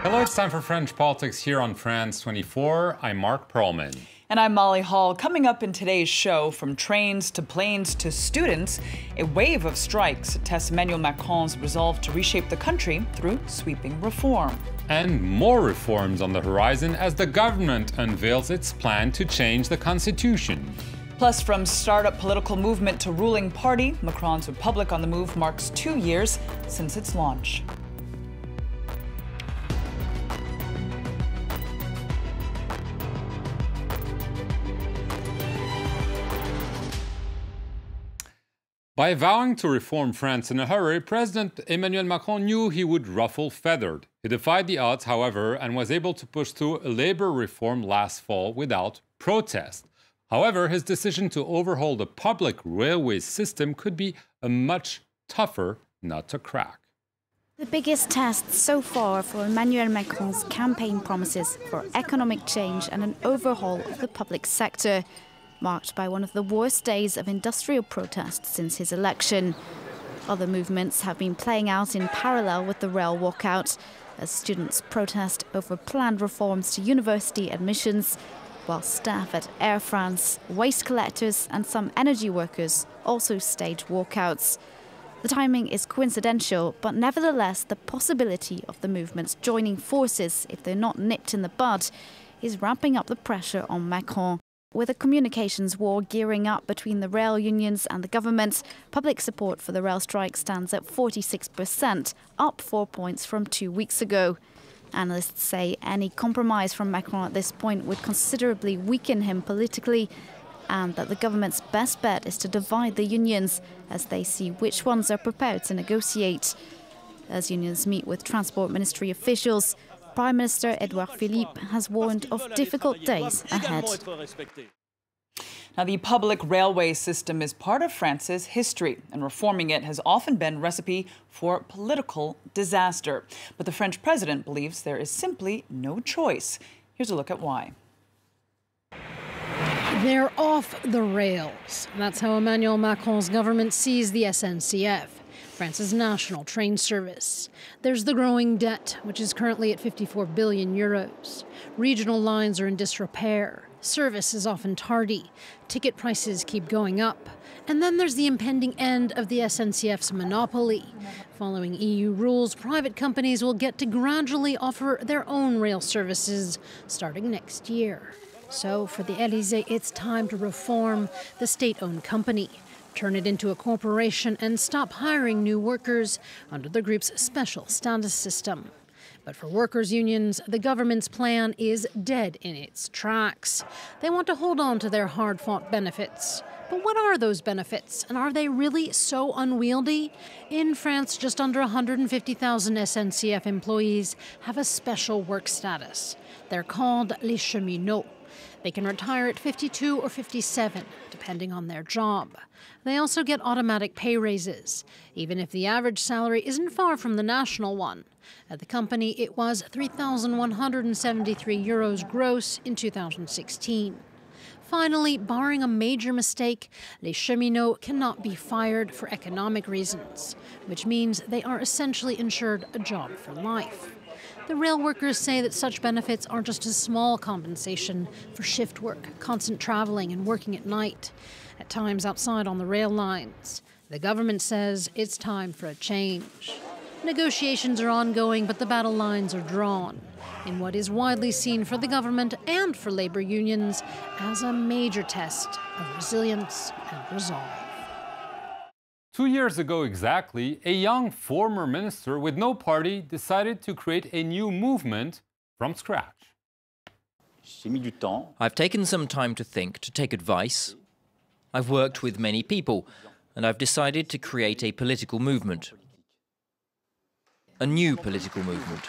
Hello, it's time for French Politics here on France 24. I'm Mark Perlman. And I'm Molly Hall. Coming up in today's show, from trains to planes to students, a wave of strikes tests Emmanuel Macron's resolve to reshape the country through sweeping reform. And more reforms on the horizon as the government unveils its plan to change the constitution. Plus, from startup political movement to ruling party, Macron's Republic on the Move marks 2 years since its launch. By vowing to reform France in a hurry, President Emmanuel Macron knew he would ruffle feathers. He defied the odds, however, and was able to push through a labor reform last fall without protest. However, his decision to overhaul the public railway system could be a much tougher nut to crack. The biggest test so far for Emmanuel Macron's campaign promises for economic change and an overhaul of the public sector, marked by one of the worst days of industrial protest since his election. Other movements have been playing out in parallel with the rail walkout, as students protest over planned reforms to university admissions, while staff at Air France, waste collectors and some energy workers also stage walkouts. The timing is coincidental, but nevertheless the possibility of the movements joining forces, if they're not nipped in the bud, is ramping up the pressure on Macron. With a communications war gearing up between the rail unions and the government, public support for the rail strike stands at 46%, up 4 points from 2 weeks ago. Analysts say any compromise from Macron at this point would considerably weaken him politically, and that the government's best bet is to divide the unions as they see which ones are prepared to negotiate. As unions meet with Transport Ministry officials, Prime Minister Edouard Philippe has warned of difficult days ahead. Now, the public railway system is part of France's history, and reforming it has often been a recipe for political disaster. But the French president believes there is simply no choice. Here's a look at why. They're off the rails. That's how Emmanuel Macron's government sees the SNCF, France's national train service. There's the growing debt, which is currently at 54 billion euros. Regional lines are in disrepair. Service is often tardy. Ticket prices keep going up. And then there's the impending end of the SNCF's monopoly. Following EU rules, private companies will get to gradually offer their own rail services starting next year. So for the Élysée, it's time to reform the state-owned company, turn it into a corporation and stop hiring new workers under the group's special status system. But for workers' unions, the government's plan is dead in its tracks. They want to hold on to their hard-fought benefits. But what are those benefits, and are they really so unwieldy? In France, just under 150,000 SNCF employees have a special work status. They're called les cheminots. They can retire at 52 or 57, depending on their job. They also get automatic pay raises, even if the average salary isn't far from the national one. At the company, it was 3,173 euros gross in 2016. Finally, barring a major mistake, les cheminots cannot be fired for economic reasons, which means they are essentially insured a job for life. The rail workers say that such benefits are just a small compensation for shift work, constant traveling and working at night, at times outside on the rail lines. The government says it's time for a change. Negotiations are ongoing, but the battle lines are drawn in what is widely seen for the government and for labor unions as a major test of resilience and resolve. 2 years ago exactly, a young former minister with no party decided to create a new movement from scratch. I've taken some time to think, to take advice. I've worked with many people, and I've decided to create a political movement. A new political movement.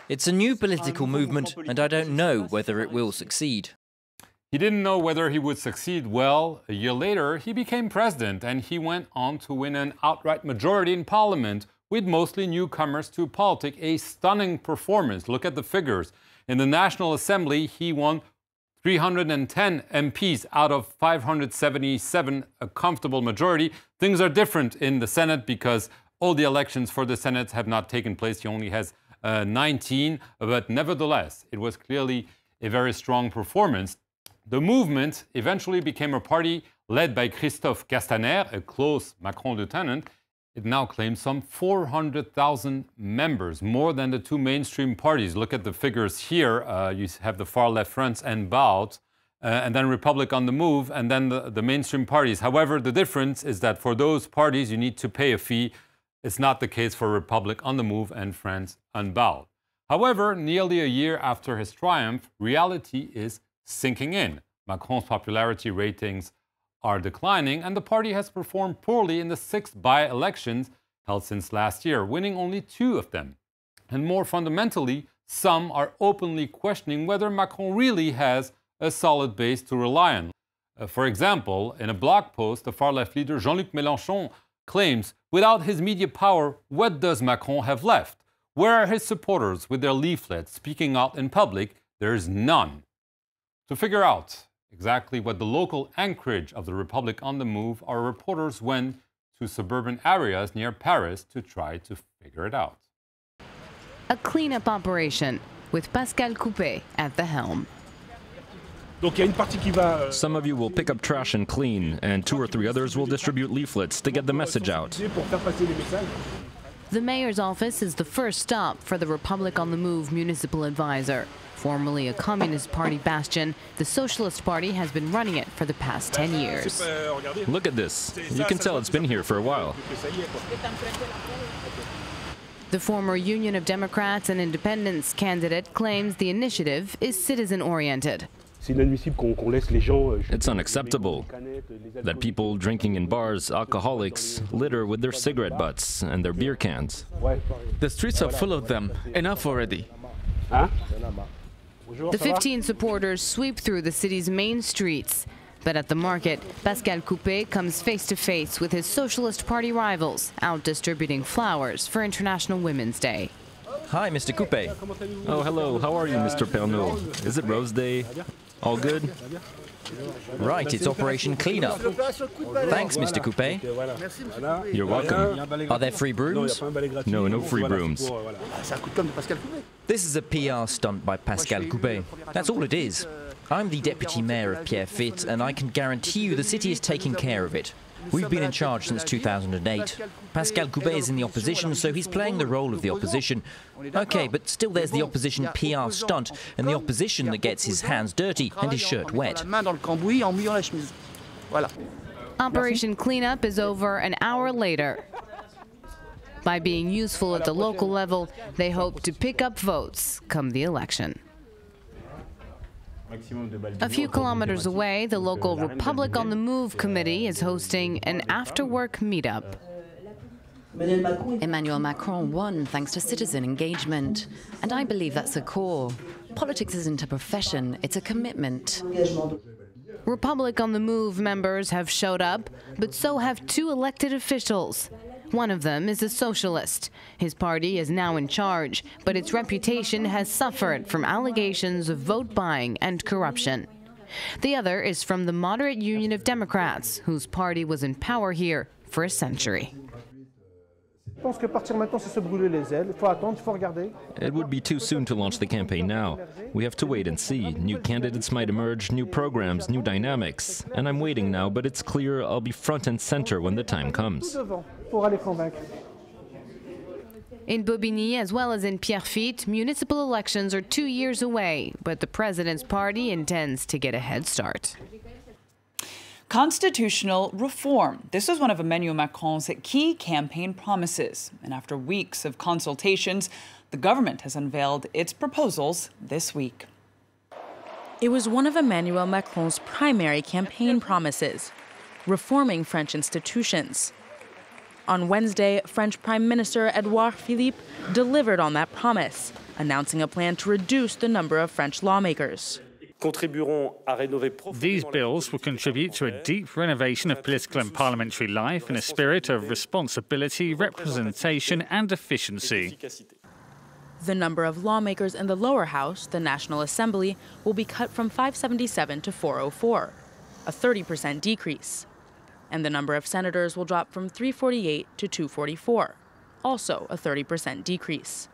It's a new political movement, and I don't know whether it will succeed. He didn't know whether he would succeed. Well, a year later, he became president, and he went on to win an outright majority in parliament with mostly newcomers to politics, a stunning performance. Look at the figures. In the National Assembly, he won 310 MPs out of 577, a comfortable majority. Things are different in the Senate because All the elections for the Senate have not taken place. He only has 19, but nevertheless, it was clearly a very strong performance. The movement eventually became a party led by Christophe Castaner, a close Macron lieutenant. It now claims some 400,000 members, more than the two mainstream parties. Look at the figures here. You have the far-left France and Unveils, and then Republic on the Move, and then the mainstream parties. However, the difference is that for those parties, you need to pay a fee. It's not the case for Republic on the Move and France Unveils. However, nearly a year after his triumph, reality is sinking in. Macron's popularity ratings are declining, and the party has performed poorly in the 6 by-elections held since last year, winning only 2 of them. And more fundamentally, some are openly questioning whether Macron really has a solid base to rely on. For example, in a blog post, the far-left leader Jean-Luc Mélenchon claims, without his media power, what does Macron have left? Where are his supporters with their leaflets speaking out in public? There is none. To figure out exactly what the local anchorage of the Republic on the Move, our reporters went to suburban areas near Paris to try to figure it out. A cleanup operation with Pascal Coupé at the helm. Some of you will pick up trash and clean, and 2 or 3 others will distribute leaflets to get the message out. The mayor's office is the first stop for the Republic on the Move municipal advisor. Formerly a Communist Party bastion, the Socialist Party has been running it for the past 10 years. Look at this. You can tell it's been here for a while. The former Union of Democrats and Independents candidate claims the initiative is citizen-oriented. It's unacceptable that people drinking in bars, alcoholics, litter with their cigarette butts and their beer cans. The streets are full of them. Enough already. The 15 supporters sweep through the city's main streets. But at the market, Pascal Coupé comes face-to-face with his Socialist Party rivals, out distributing flowers for International Women's Day. Hi, Mr. Coupé. Oh, hello. How are you, Mr. Pernod? Is it Rose Day? All good? Right, it's Operation Cleanup. Thanks, Mr. Coupé. You're welcome. Are there free brooms? No, no free brooms. This is a PR stunt by Pascal Coupé. That's all it is. I'm the deputy mayor of Pierrefitte, and I can guarantee you the city is taking care of it. We've been in charge since 2008. Pascal Coupé is in the opposition, so he's playing the role of the opposition. Okay, but still there's the opposition PR stunt, and the opposition that gets his hands dirty and his shirt wet. Operation Cleanup is over an hour later. By being useful at the local level, they hope to pick up votes come the election. A few kilometers away, the local Republic on the Move committee is hosting an after-work meetup. Emmanuel Macron won thanks to citizen engagement, and I believe that's a core. Politics isn't a profession, it's a commitment. Republic on the Move members have showed up, but so have 2 elected officials. One of them is a socialist. His party is now in charge, but its reputation has suffered from allegations of vote buying and corruption. The other is from the moderate Union of Democrats, whose party was in power here for a century. It would be too soon to launch the campaign now. We have to wait and see. New candidates might emerge, new programs, new dynamics. And I'm waiting now, but it's clear I'll be front and center when the time comes. In Bobigny, as well as in Pierrefitte, municipal elections are 2 years away, but the president's party intends to get a head start. Constitutional reform. This was one of Emmanuel Macron's key campaign promises. And after weeks of consultations, the government has unveiled its proposals this week. It was one of Emmanuel Macron's primary campaign promises, reforming French institutions. On Wednesday, French Prime Minister Edouard Philippe delivered on that promise, announcing a plan to reduce the number of French lawmakers. These bills will contribute to a deep renovation of political and parliamentary life in a spirit of responsibility, representation and efficiency. The number of lawmakers in the lower house, the National Assembly, will be cut from 577 to 404, a 30% decrease. And the number of senators will drop from 348 to 244, also a 30% decrease.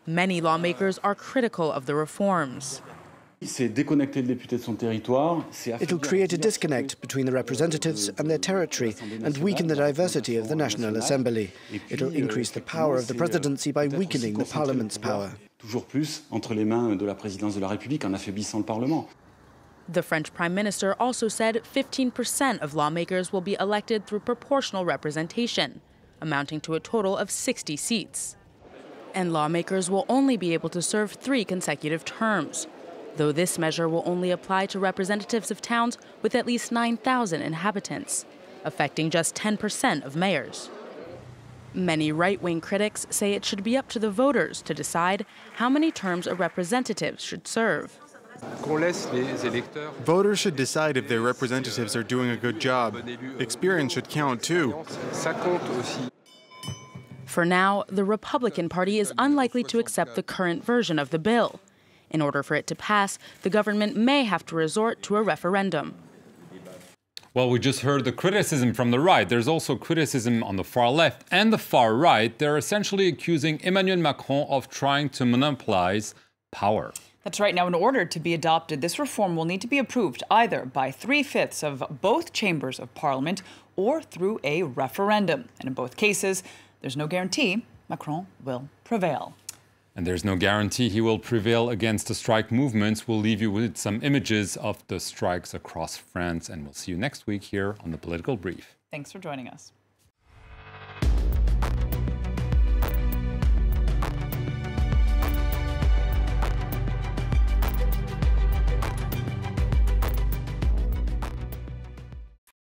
Many lawmakers are critical of the reforms. It'll create a disconnect between the representatives and their territory and weaken the diversity of the National Assembly. It'll increase the power of the presidency by weakening the parliament's power. The French Prime Minister also said 15% of lawmakers will be elected through proportional representation, amounting to a total of 60 seats. And lawmakers will only be able to serve 3 consecutive terms, though this measure will only apply to representatives of towns with at least 9,000 inhabitants, affecting just 10% of mayors. Many right-wing critics say it should be up to the voters to decide how many terms a representative should serve. Voters should decide if their representatives are doing a good job. Experience should count too. For now, the Republican Party is unlikely to accept the current version of the bill. In order for it to pass, the government may have to resort to a referendum. Well, we just heard the criticism from the right. There's also criticism on the far left and the far right. They're essentially accusing Emmanuel Macron of trying to monopolize power. That's right. Now, in order to be adopted, this reform will need to be approved either by 3/5 of both chambers of parliament or through a referendum. And in both cases, there's no guarantee Macron will prevail. And there's no guarantee he will prevail against the strike movements. We'll leave you with some images of the strikes across France, and we'll see you next week here on The Political Brief. Thanks for joining us.